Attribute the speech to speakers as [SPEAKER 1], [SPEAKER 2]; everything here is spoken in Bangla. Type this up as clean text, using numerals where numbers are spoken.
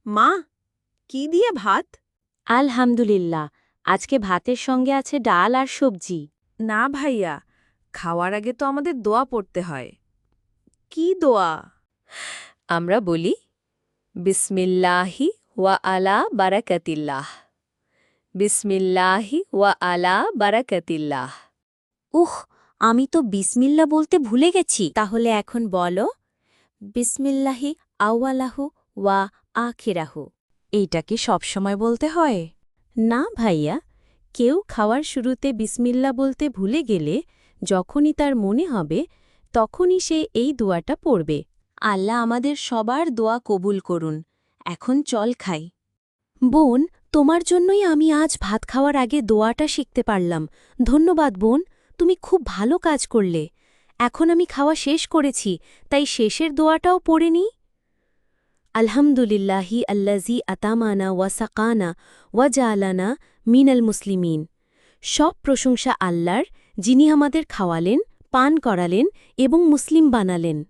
[SPEAKER 1] মা, কি দিয়ে ভাত?
[SPEAKER 2] আলহামদুলিল্লাহ, আজকে ভাতের সঙ্গে আছে ডাল আর সবজি।
[SPEAKER 1] না ভাইয়া, খাওয়ার আগে তো আমাদের দোয়া পড়তে হয়। কি দোয়া?
[SPEAKER 2] আমরা বলি, বিসমিল্লাহি ওয়া আলা বারাকাতিল্লাহ। বিসমিল্লাহি ওয়া আলা বারাকাতিল্লাহ। আমি তো বিসমিল্লা বলতে ভুলে গেছি। তাহলে এখন বলো, বিসমিল্লাহি আউয়ালাহু ওয়া আখিরাহু।
[SPEAKER 1] এইটা কি সবসময় বলতে হয়?
[SPEAKER 2] না ভাইয়া, কেউ খাওয়ার শুরুতে বিসমিল্লা বলতে ভুলে গেলে যখনই তার মনে হবে তখনই সে এই দোয়াটা পড়বে। আল্লাহ আমাদের সবার দোয়া কবুল করুন। এখন চল খাই। বোন, তোমার জন্যই আমি আজ ভাত খাওয়ার আগে দোয়াটা শিখতে পারলাম। ধন্যবাদ বোন, তুমি খুব ভালো কাজ করলে। এখন আমি খাওয়া শেষ করেছি, তাই শেষের দোয়াটাও পড়ে নিই। আলহামদুলিল্লাহি আল্লাজি আতামানা ওয়া সাকানা ওয়া জালানা মিনাল মুসলিমিন। সব প্রশংসা আল্লাহর, যিনি আমাদের খাওয়ালেন, পান করালেন এবং মুসলিম বানালেন।